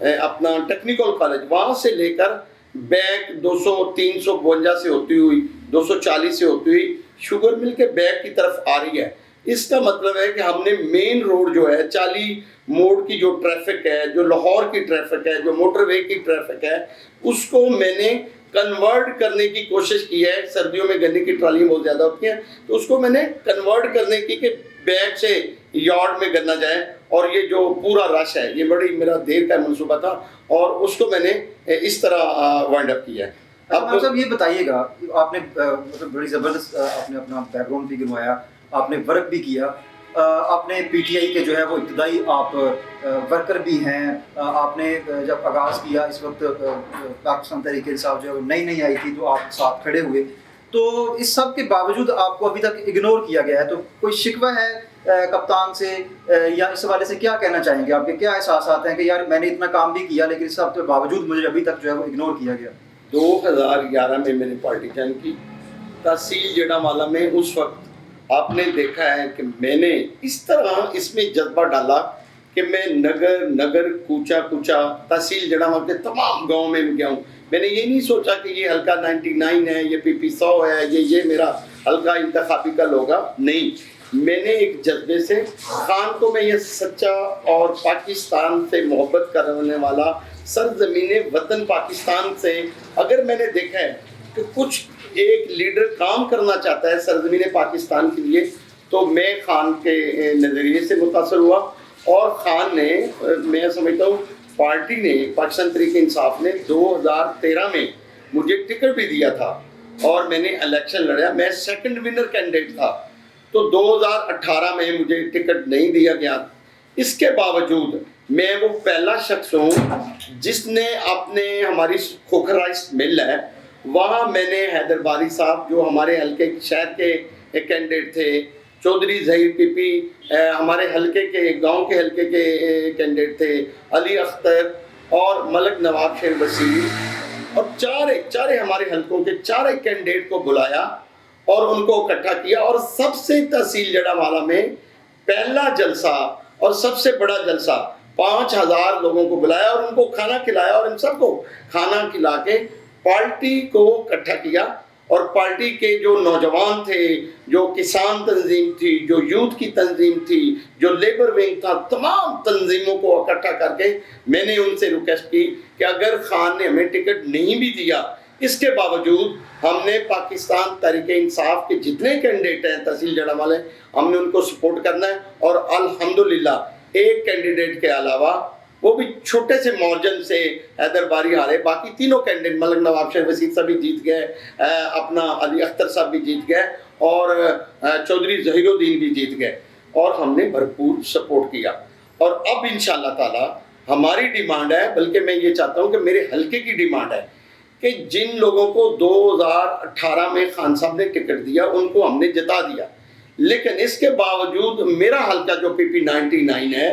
اپنا technical college, وہاں سے لے کر بیک 352 سے ہوتی ہوئی 240 سے ہوتی ہوئی شوگر مل کے بیک کی طرف آ رہی ہے۔ اس کا مطلب ہے کہ ہم نے مین روڈ جو ہے 40 موڑ کی جو ٹریفک ہے، جو لاہور کی ٹریفک ہے، جو موٹر وے کی ٹریفک ہے، اس کو میں نے کنورٹ کرنے کی کوشش کی ہے۔ سردیوں میں گنے کی ٹرالیاں بہت زیادہ ہوتی ہیں، تو اس کو میں نے کنورٹ کرنے کی کہ بیک سے یارڈ میں گنا جائے، اور یہ جو پورا رش ہے یہ بڑی میرا دیر کا منصوبہ تھا، اور اس کو میں نے اس طرح وائنڈ اپ کیا ہے۔ اب صاحب یہ بتائیے گا، آپ نے مطلب بڑی زبردست آپ نے اپنا بیک گراؤنڈ بھی گنوایا، آپ نے ورک بھی کیا، آپ نے پی ٹی آئی کے جو ہے وہ ابتدائی آپ ورکر بھی ہیں، آپ نے جب آغاز کیا اس وقت پاکستان تحریک انصاف جو ہے وہ نئی آئی تھی تو آپ ساتھ کھڑے ہوئے، تو اس سب کے باوجود آپ کو ابھی تک اگنور کیا گیا ہے، تو کوئی شکوہ ہے کپتان سے، یا اس حوالے سے کیا کہنا چاہیں گے؟ آپ کے کیا احساسات ہیں کہ یار میں نے اتنا کام بھی کیا لیکن اس سب کے باوجود مجھے ابھی تک جو ہے وہ اگنور کیا گیا؟ 2011 میں میں نے پارٹی جوائن کی، تحصیل جڑامالہ میں اس وقت آپ نے دیکھا ہے کہ میں نے اس طرح اس میں جذبہ ڈالا کہ میں نگر کوچا تحصیل جڑامالہ کے تمام گاؤں میں گیا ہوں۔ میں نے یہ نہیں سوچا کہ یہ حلقہ 99 ہے، یہ پی 100 ہے، یہ میرا حلقہ انتخابی کل ہوگا، نہیں۔ میں نے ایک جذبے سے خان کو میں یہ سچا اور پاکستان سے محبت کرنے والا سرزمین وطن پاکستان سے، اگر میں نے دیکھا ہے کہ کچھ ایک لیڈر کام کرنا چاہتا ہے سرزمین پاکستان کے لیے، تو میں خان کے نظریے سے متاثر ہوا، اور خان نے، میں سمجھتا ہوں پارٹی نے، پاکستان تحریک انصاف نے 2013 میں مجھے ٹکٹ بھی دیا تھا، اور میں نے الیکشن لڑا، میں سیکنڈ ونر کینڈیڈیٹ تھا، تو 2018 میں مجھے ٹکٹ نہیں دیا گیا۔ اس کے باوجود میں وہ پہلا شخص ہوں جس نے اپنے ہماری کھوکھر رائس مل ہے وہاں میں نے حیدر باری صاحب جو ہمارے حلقے شہر کے کینڈیڈیٹ تھے، چودھری ظہیر پی پی ہمارے حلقے کے گاؤں کے حلقے کے کینڈیڈیٹ تھے، علی اختر اور ملک نواب شیر وسیع، اور چارے ہمارے حلقوں کے چارے کینڈیڈیٹ کو بلایا اور ان کو اکٹھا کیا، اور سب سے تحصیل جڑامالہ میں پہلا جلسہ اور سب سے بڑا جلسہ 5000 لوگوں کو بلایا اور ان کو کھانا کھلایا، اور ان سب کو کھانا کھلا کے پارٹی کو اکٹھا کیا، اور پارٹی کے جو نوجوان تھے، جو کسان تنظیم تھی، جو یوتھ کی تنظیم تھی، جو لیبر ونگ تھا، تمام تنظیموں کو اکٹھا کر کے میں نے ان سے ریکویسٹ کی کہ اگر خان نے ہمیں ٹکٹ نہیں بھی دیا، اس کے باوجود ہم نے پاکستان تحریک انصاف کے جتنے کینڈیڈیٹ ہیں تحصیل جڑامالہ، ہم نے ان کو سپورٹ کرنا ہے، اور الحمدللہ ایک کینڈیڈیٹ کے علاوہ، وہ بھی چھوٹے سے مارجن سے حیدر باری ہارے، باقی تینوں کینڈیڈیٹ ملک نواب شیر وسیع صاحب بھی جیت گئے، اپنا علی اختر صاحب بھی جیت گئے، اور چودھری ظہیر الدین بھی جیت گئے، اور ہم نے بھرپور سپورٹ کیا۔ اور اب انشاءاللہ تعالی ہماری ڈیمانڈ ہے، بلکہ میں یہ چاہتا ہوں کہ میرے حلقے کی ڈیمانڈ ہے کہ جن لوگوں کو 2018 میں خان صاحب نے ٹکٹ دیا ان کو ہم نے جتا دیا، لیکن اس کے باوجود میرا حلقہ جو پی پی 99 ہے،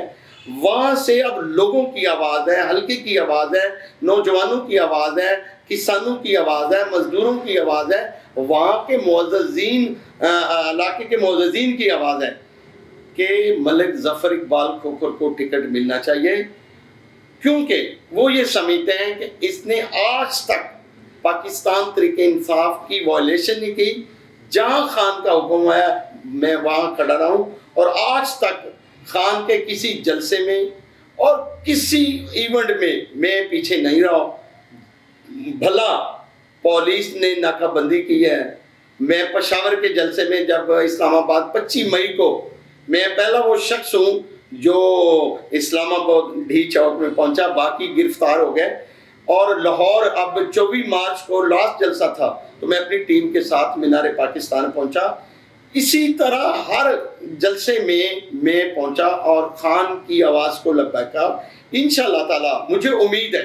وہاں سے اب لوگوں کی آواز ہے، حلقے کی آواز ہے، نوجوانوں کی آواز ہے، کسانوں کی آواز ہے، مزدوروں کی آواز ہے، وہاں کے معززین، علاقے کے معززین کی آواز ہے کہ ملک ظفر اقبال کھوکھر کو ٹکٹ ملنا چاہیے، کیونکہ وہ یہ سمجھتے ہیں کہ اس نے آج تک پاکستان تحریک انصاف کی وائلیشن نہیں کی، جہاں خان کا حکم آیا میں وہاں کھڑا رہا ہوں، اور آج تک خان کے کسی جلسے میں اور کسی ایونٹ میں پیچھے نہیں رہا۔ بھلا پولیس نے ناکہ بندی کی ہے، میں پشاور کے جلسے میں جب اسلام آباد 25 مئی کو میں پہلا وہ شخص ہوں جو اسلام آباد ڈھی چوک میں پہنچا، باقی گرفتار ہو گئے، اور لاہور اب 24 مارچ کو لاسٹ جلسہ تھا تو میں اپنی ٹیم کے ساتھ مینار پاکستان پہنچا، اسی طرح ہر جلسے میں پہنچا اور خان کی آواز کو لبیک کہا۔ انشاءاللہ تعالی مجھے امید ہے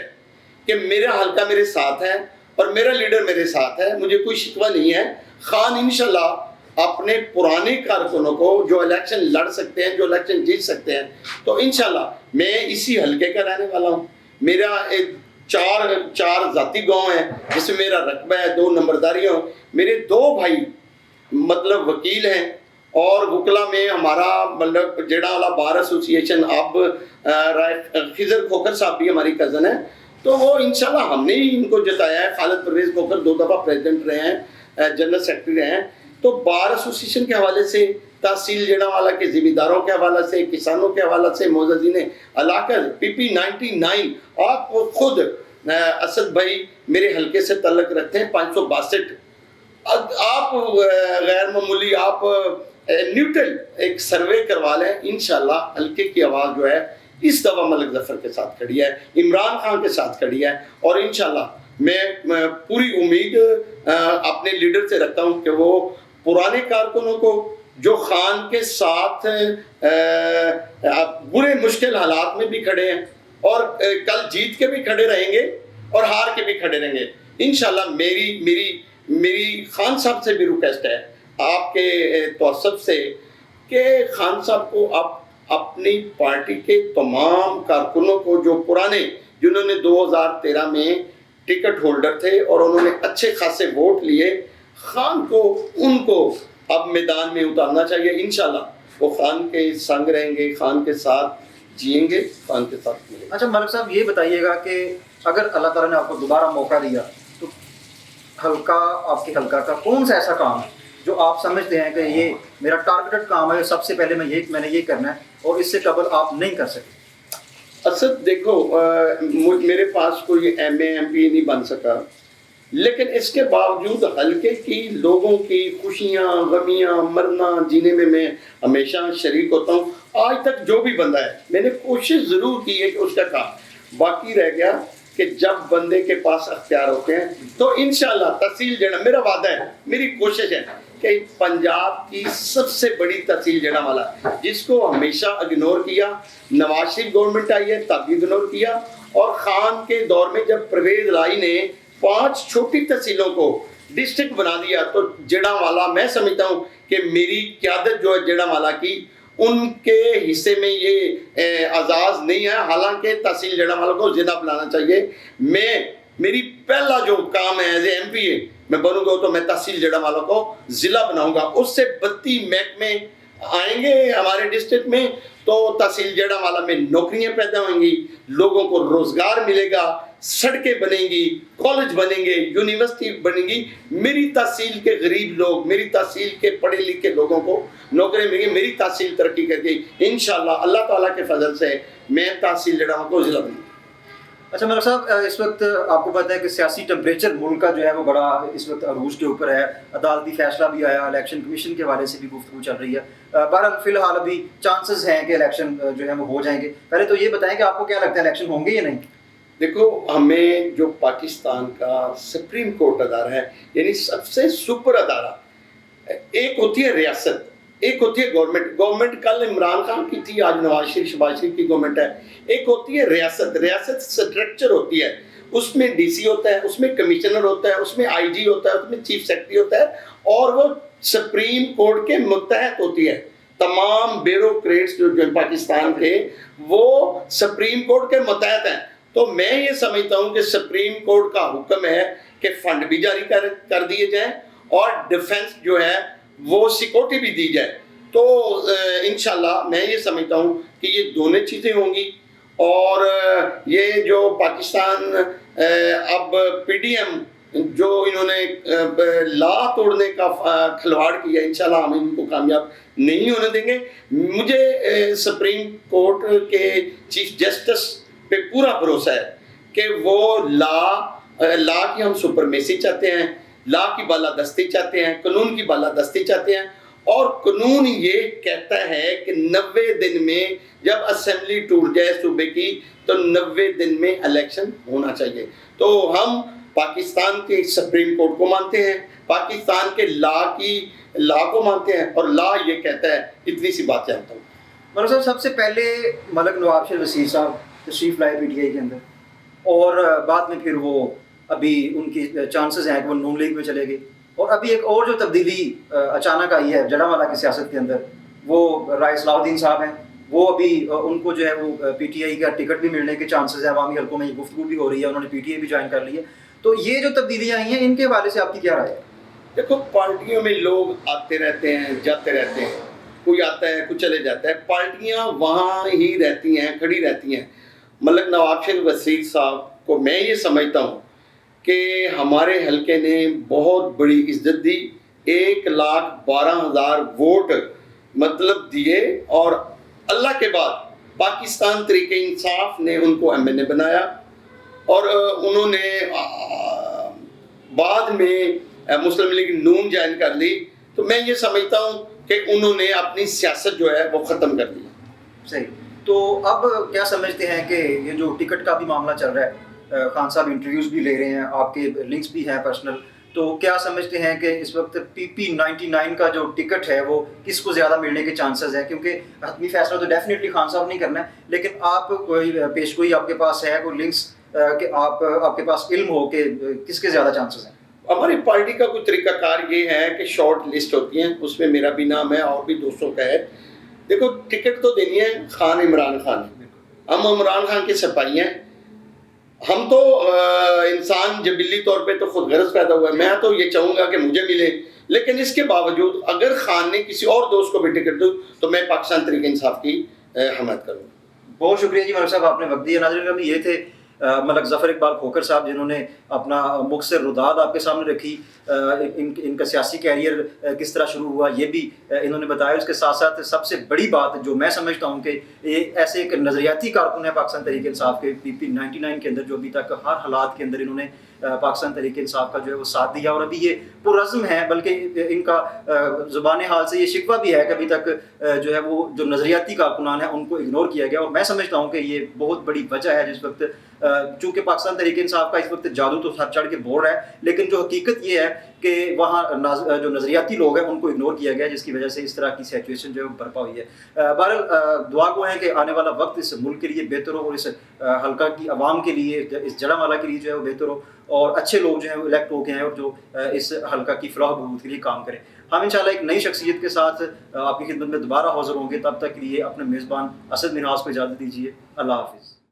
کہ میرا حلقہ میرے ساتھ ہے اور میرا لیڈر میرے ساتھ ہے، مجھے کوئی شکوہ نہیں ہے۔ خان انشاءاللہ اپنے پرانے کارکنوں کو جو الیکشن لڑ سکتے ہیں، جو الیکشن جیت سکتے ہیں، تو انشاءاللہ میں اسی حلقے کا رہنے والا ہوں۔ میرا چار ذاتی گاؤں ہیں جس میں میرا رقبہ ہے، 2 نمبرداریاں، میرے 2 بھائی مطلب وکیل ہیں، اور وکلا میں ہمارا مطلب جیڑا والا بار ایسوسیشن اب خضر کھوکر صاحب بھی ہماری کزن ہے، تو وہ انشاءاللہ ہم نے ہی ان کو جتایا ہے. خالد پرویز کھوکر 2 دفعہ پریزیڈنٹ رہے ہیں، جنرل سیکرٹری رہے ہیں. تو بار ایسوسیشن کے حوالے سے، تحصیل جیڑا والا کے ذمہ داروں کے حوالے سے، کسانوں کے حوالے سے، معززین علاقہ پی 99 آپ خود اسد بھائی میرے حلقے سے تعلق رکھتے ہیں 562. آپ غیر معمولی، آپ نیوٹرل ایک سروے کروا لیں، انشاءاللہ حلقے کی آواز جو ہے اس دفعہ ملک ظفر کے ساتھ کھڑی ہے، عمران خان کے ساتھ کھڑی ہے. اور انشاءاللہ میں پوری امید اپنے لیڈر سے رکھتا ہوں کہ وہ پرانے کارکنوں کو جو خان کے ساتھ برے مشکل حالات میں بھی کھڑے ہیں اور کل جیت کے بھی کھڑے رہیں گے اور ہار کے بھی کھڑے رہیں گے انشاءاللہ. میری خان صاحب سے بھی ریکویسٹ ہے آپ کے توسط سے کہ خان صاحب کو آپ اپنی پارٹی کے تمام کارکنوں کو جو پرانے، جنہوں نے 2013 میں ٹکٹ ہولڈر تھے اور انہوں نے اچھے خاصے ووٹ لیے، خان کو ان کو اب میدان میں اتارنا چاہیے. انشاءاللہ وہ خان کے سنگ رہیں گے، خان کے ساتھ جئیں گے، خان کے ساتھ ملیں گے. اچھا ملک صاحب یہ بتائیے گا کہ اگر اللہ تعالیٰ نے آپ کو دوبارہ موقع دیا تو حلقہ، آپ کے حلقہ کا کون سا ایسا کام ہے جو آپ سمجھتے ہیں کہ یہ میرا ٹارگیٹڈ کام ہے، سب سے پہلے میں نے یہ کرنا ہے اور اس سے قبل آپ نہیں کر سکتے؟ اسد دیکھو، میرے پاس کوئی ایم اے ایم پی نہیں بن سکا، لیکن اس کے باوجود حلقے کی لوگوں کی خوشیاں، غمیاں، مرنا جینے میں ہمیشہ شریک ہوتا ہوں. آج تک جو بھی بندہ ہے میں نے کوشش ضرور کی ہے کہ اس کا کام باقی رہ گیا کہ جب بندے کے پاس اختیار ہوتے ہیں تو انشاءاللہ تحصیل جڑا میرا وعدہ ہے، میری کوشش ہے کہ پنجاب کی سب سے بڑی تحصیل جڑا والا جس کو ہمیشہ اگنور کیا، نواز شریف گورنمنٹ آئی ہے تب بھی اگنور کیا، اور خان کے دور میں جب پرویز رائی نے 5 چھوٹی تحصیلوں کو ڈسٹرکٹ بنا دیا تو جڑا والا میں سمجھتا ہوں کہ میری قیادت جو ہے جڑا والا کی ان کے حصے میں یہ اعزاز نہیں ہے. حالانکہ تحصیل جڑا والا کو ضلع بنانا چاہیے. میری پہلا جو کام ہے ایز اے ایم پی میں بنوں گا تو میں تحصیل جڑا والا کو ضلع بناؤں گا. اس سے 32 محکمے آئیں گے ہمارے ڈسٹرکٹ میں تو تحصیل جڑا والا میں نوکریاں پیدا ہوئیں گی، لوگوں کو روزگار ملے گا، سڑکیں بنیں گی، کالج بنیں گے، یونیورسٹی بنیں گی. میری تحصیل کے غریب لوگ، میری تحصیل کے پڑھے لکھے لوگوں کو نوکری ملیں گی. میری تحصیل ترقی کر گئی انشاءاللہ اللہ تعالیٰ کے فضل سے میں تحصیل جڑا والا کو ضلع بنوں گا. اچھا ملک صاحب، اس وقت آپ کو پتہ ہے کہ سیاسی ٹمپریچر ملک کا جو ہے وہ بڑا اس وقت عروج کے اوپر ہے. عدالتی فیصلہ بھی آیا، الیکشن کمیشن کے حوالے سے بھی گفتگو چل رہی ہے. بہرحال فی الحال ابھی چانسز ہیں کہ الیکشن جو ہے وہ ہو جائیں گے. پہلے تو یہ بتائیں کہ آپ کو کیا لگتا ہے الیکشن ہوں گے یا نہیں؟ دیکھو، ہمیں جو پاکستان کا سپریم کورٹ ادارہ ہے، یعنی سب سے سپر ادارہ، ایک ہوتی ہے ریاست، ایک ہوتی ہے گورنمنٹ کل عمران خان کی تھی، آج نواز شریف شہباز شریف کی گورنمنٹ ہے. ایک ہوتی ہے ریاست سٹرکچر ہوتی ہے، اس میں ڈی سی ہوتا ہے، اس میں کمشنر ہوتا ہے، اس میں آئی جی ہوتا ہے، اس میں چیف سیکرٹری ہوتا ہے، اور وہ سپریم کورٹ کے متحد ہوتی ہے. تمام بیوروکریٹس جو پاکستان کے وہ سپریم کورٹ کے متحد ہیں. تو میں یہ سمجھتا ہوں کہ سپریم کورٹ کا حکم ہے کہ فنڈ بھی جاری کر دیے جائیں اور ڈیفنس جو ہے وہ سیکورٹی بھی دی جائے. تو انشاءاللہ میں یہ سمجھتا ہوں کہ یہ دونوں چیزیں ہوں گی. اور یہ جو پاکستان اب پی ڈی ایم جو انہوں نے لا توڑنے کا کھلواڑ کیا، انشاءاللہ ہم ان کو کامیاب نہیں ہونے دیں گے. مجھے سپریم کورٹ کے چیف جسٹس پہ پورا بھروسہ ہے کہ وہ لا کی ہم سپرمیسی چاہتے ہیں، لا کی بالادستی چاہتے ہیں، قانون کی بالادستی چاہتے ہیں. اور قانون یہ کہتا ہے کہ 90 دن میں جب اسمبلی ٹوٹ جائے صوبے کی تو 90 دن میں الیکشن ہونا چاہیے. تو ہم پاکستان کے سپریم کورٹ کو مانتے ہیں، پاکستان کے لا کو مانتے ہیں، اور لا یہ کہتا ہے. اتنی سی بات جانتا ہوں. ملک صاحب، سب سے پہلے ملک نواب شریف وسیع صاحب تشریف لائے پی ٹی آئی کے اندر، اور بعد میں پھر وہ ابھی ان کی چانسز ہیں کہ وہ نون لیگ میں چلے گئے. اور ابھی ایک اور جو تبدیلی اچانک آئی ہے جڑاوالا کی سیاست کے اندر، وہ رائے صلاح الدین صاحب ہیں. وہ ابھی ان کو جو ہے وہ پی ٹی آئی کا ٹکٹ بھی ملنے کے چانسز ہیں. عوامی حلقوں میں یہ گفتگو بھی ہو رہی ہے، انہوں نے پی ٹی آئی بھی جوائن کر لی ہے. تو یہ جو تبدیلیاں آئی ہیں ان کے حوالے سے آپ کی کیا رائے ہے؟ دیکھو پارٹیوں میں لوگ آتے رہتے ہیں جاتے رہتے ہیں، کوئی آتا ہے کوئی چلے جاتا ہے، پارٹیاں وہاں ہی رہتی ہیں، کھڑی رہتی ہیں۔ ملک نواب شریف وسیع صاحب کو میں یہ سمجھتا ہوں کہ ہمارے حلقے نے بہت بڑی عزت دی، 1,12,000 ووٹ مطلب دیے، اور اللہ کے بعد پاکستان تحریک انصاف نے ان کو ایم این اے بنایا، اور انہوں نے بعد میں مسلم لیگ نون جوائن کر لی۔ تو میں یہ سمجھتا ہوں کہ انہوں نے اپنی سیاست جو ہے وہ ختم کر دی۔ صحیح، تو اب کیا سمجھتے ہیں کہ یہ جو ٹکٹ کا بھی معاملہ چل رہا ہے، خان صاحب انٹرویوز بھی لے رہے ہیں، آپ کے لنکس بھی ہیں پرسنل، تو کیا سمجھتے ہیں کہ اس وقت PP-99 کا جو ٹکٹ ہے وہ کس کو زیادہ ملنے کے چانسز ہیں؟ کیونکہ حتمی فیصلہ تو ڈیفینیٹلی خان صاحب نہیں کرنا ہے، لیکن آپ کوئی پیش گوئی آپ کے پاس ہے، کوئی لنکس کہ آپ کے پاس علم ہو کہ کس کے زیادہ چانسز ہیں؟ ہماری پارٹی کا کوئی طریقہ کار یہ ہے کہ شارٹ لسٹ ہوتی ہیں، اس میں میرا بھی نام ہے اور بھی دوستوں کا ہے۔ دیکھو ٹکٹ تو دینی ہے خان عمران خان، ہم عمران خان کے سپاہی ہیں، ہم تو انسان جبلی طور پہ تو خود غرض پیدا ہوا ہے، میں تو یہ چاہوں گا کہ مجھے ملے، لیکن اس کے باوجود اگر خان نے کسی اور دوست کو بھی ٹکٹ دوں تو میں پاکستان تحریک انصاف کی حمایت کروں گا۔ بہت شکریہ جی ملک صاحب، آپ نے وقت دیا۔ ناظرین ابھی یہ تھے ملک ظفر اقبال کھوکھر صاحب، جنہوں نے اپنا مختصر روداد آپ کے سامنے رکھی، ان کا سیاسی کیریئر کس طرح شروع ہوا یہ بھی انہوں نے بتایا۔ اس کے ساتھ ساتھ سب سے بڑی بات جو میں سمجھتا ہوں کہ یہ ایسے ایک نظریاتی کارکن ہے پاکستان تحریک انصاف کے PP-99 کے اندر، جو ابھی تک ہر حالات کے اندر انہوں نے پاکستان تحریک انصاف کا جو ہے وہ ساتھ دیا، اور ابھی یہ پرعزم ہے، بلکہ ان کا زبان حال سے یہ شکوہ بھی ہے کہ ابھی تک جو ہے وہ جو نظریاتی کارکنان ہیں ان کو اگنور کیا گیا، اور میں سمجھتا ہوں کہ یہ بہت بڑی وجہ ہے جس وقت چونکہ پاکستان تحریک انصاف کا اس وقت جادو تو سر چڑھ کے بول رہا ہے، لیکن جو حقیقت یہ ہے کہ وہاں جو نظریاتی لوگ ہیں ان کو اگنور کیا گیا، جس کی وجہ سے اس طرح کی سچویشن جو ہے برپا ہوئی ہے۔ بہرحال دعا گو ہے کہ آنے والا وقت اس ملک کے لیے بہتر ہو، اور اس حلقہ کی عوام کے لیے، اس جڑا والا کے لیے جو ہے وہ بہتر ہو، اور اچھے لوگ جو ہیں وہ الیکٹ ہو کے ہیں اور جو اس حلقہ کی فلاح و بہبود کے لیے کام کریں۔ ہم انشاءاللہ ایک نئی شخصیت کے ساتھ آپ کی خدمت میں دوبارہ حاضر ہوں گے، تب تک کے لیے اپنے میزبان اسد منہاس کو اجازت دیجیے۔ اللہ حافظ۔